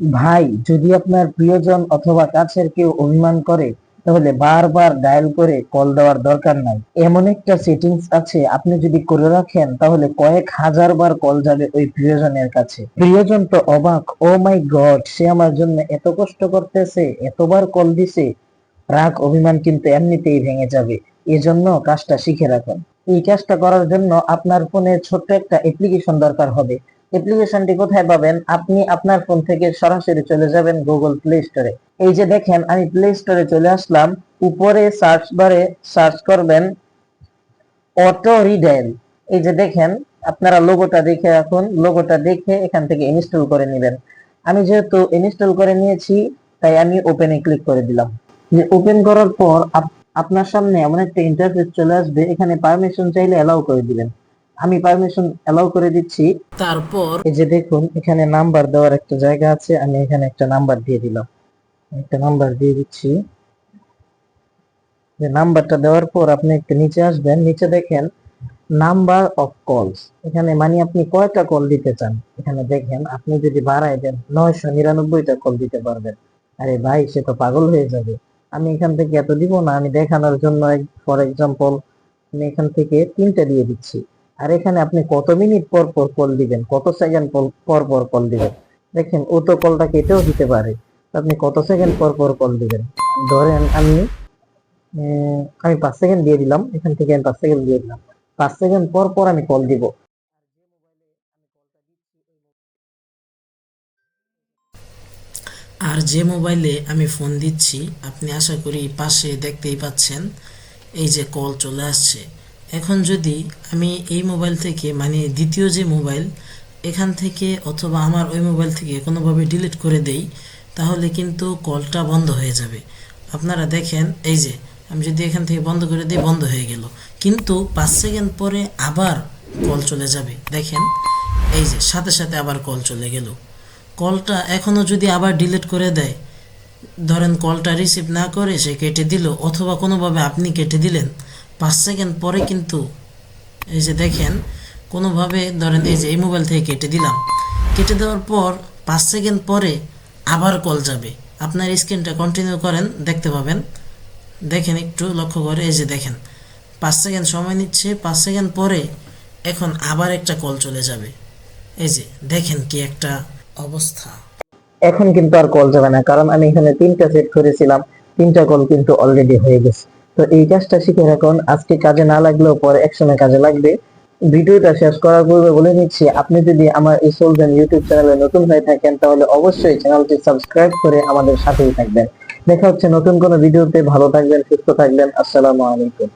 ভাই, যদি আপনার প্রিয়জন অথবা কাছের কেউ অভিমান করে, তাহলে বারবার ডায়াল করে কল দেওয়ার দরকার নাই। এমন একটা সেটিংস আছে, আপনি যদি করে রাখেন তাহলে কয়েক হাজার বার কল যাবে ওই প্রিয়জনের কাছে। প্রিয়জন তো অবাক, ও মাই গড, সে আমার জন্য এত কষ্ট করতেছে, এতবার কল দিছে। রাগ অভিমান কিন্তু এমনিতেই ভেঙে যাবে। এজন্য কাজটা শিখে রাখুন। এই কাজটা করার জন্য আপনার ফোনে ছোট্ট একটা অ্যাপ্লিকেশন দরকার হবে। অ্যাপ্লিকেশনটি কোথায় পাবেন? আপনি আপনার ফোন থেকে সরাসরি চলে যাবেন গুগল প্লে স্টোরে। এই যে দেখেন, আমি প্লে স্টোরে চলে আসলাম। উপরে সার্চ বারে সার্চ করবেন অটো রিডাইল। এই যে দেখেন, আপনারা লোগোটা দেখে রাখুন, লোগোটা দেখে এখান থেকে ইনস্টল করে নেবেন। আমি যেহেতু ইনস্টল করে নিয়েছি, তাই আমি ওপেনে ক্লিক করে দিলাম। যে ওপেন করার পর আপনার সামনে এমন একটা ইন্টারফেস চলে আসবে, এখানে পারমিশন চাইলে অ্যালাউ করে দিবেন। আমি পারমিশন অ্যালাউ করে দিচ্ছি। তারপর এই যে দেখুন, এখানে নাম্বার দেওয়ার একটা জায়গা আছে, আমি এখানে একটা নাম্বার দিয়ে দিলাম। একটা নাম্বার দিয়ে দিচ্ছি। যে নাম্বারটা দেওয়ার পর আপনি একটু নিচে আসবেন, নিচে দেখেন নাম্বার অফ কলস। এখানে মানে আপনি কয়টা কল দিতে চান। এখানে দেখেন, আপনি যদি বাড়ায় দেন 999টা কল দিতে পারবেন। আরে ভাই, সে তো পাগল হয়ে যাবে। আমি এখান থেকে এত দিব না, আমি দেখানোর জন্য ফর এক্সাম্পল আমি এখান থেকে 3টা দিয়ে দিচ্ছি। আর এখানে আপনি কত মিনিট পর পর কল দিবেন, কত সেকেন্ড পর পর কল দিবেন। দেখেন, ও তো কলটা কেটেও দিতে পারে। আপনি কত সেকেন্ড পর পর কল দিবেন। ধরেন আমি 5 সেকেন্ড দিয়ে দিলাম, এখান থেকে আমি 5 সেকেন্ড দিয়ে দিলাম। 5 সেকেন্ড পর পর আমি কল দিব। আর যে মোবাইলে আমি ফোন দিচ্ছি আপনি আশা করি পাশে দেখতেই পাচ্ছেন এই যে কল চলে আসছে। এখন যদি আমি এই মোবাইল থেকে মানে দ্বিতীয় যে মোবাইল এখান থেকে অথবা আমার ওই মোবাইল থেকে কোনোভাবে ডিলিট করে দেই, তাহলে কিন্তু কলটা বন্ধ হয়ে যাবে। আপনারা দেখেন, এই যে আমি যদি এখান থেকে বন্ধ করে দিই, বন্ধ হয়ে গেল, কিন্তু 5 সেকেন্ড পরে আবার কল চলে যাবে। দেখেন, এই যে সাথে সাথে আবার কল চলে গেল। কলটা এখনও যদি আবার ডিলিট করে দেয়, ধরেন কলটা রিসিভ না করে সে কেটে দিল অথবা কোনোভাবে আপনি কেটে দিলেন, 5 সেকেন্ড পরে কিন্তু এই যে দেখেন কোনোভাবে ধরেন এই যে এই মোবাইল থেকে কেটে দিলাম, কেটে দেওয়ার পর 5 সেকেন্ড পরে আবার কল যাবে। আপনার স্ক্রিনটা কন্টিনিউ করেন, দেখতে পাবেন। দেখেন, একটু লক্ষ্য করে, এই যে দেখেন 5 সেকেন্ড সময় নিচ্ছে, 5 সেকেন্ড পরে এখন আবার একটা কল চলে যাবে। এই যে দেখেন কি একটা অবস্থা। এখন কিন্তু আর কল যাবে না, কারণ আমি এখানে 3টা সেট করেছিলাম। 3টা কল কিন্তু অলরেডি হয়ে গেছে। তো এই কাজটা শিখে রাখুন, আজকে কাজে না লাগলেও পরে একসময় কাজে লাগবে। ভিডিওটা শেষ করার পূর্বে বলে নিচ্ছি, আপনি যদি আমার এই সোলজেন ইউটিউব চ্যানেলে নতুন হয়ে থাকেন, তাহলে অবশ্যই চ্যানেলটি সাবস্ক্রাইব করে আমাদের সাথেই থাকবেন। দেখা হচ্ছে নতুন কোনো ভিডিওতে। ভালো থাকবেন, সুস্থ থাকবেন। আসসালামু আলাইকুম।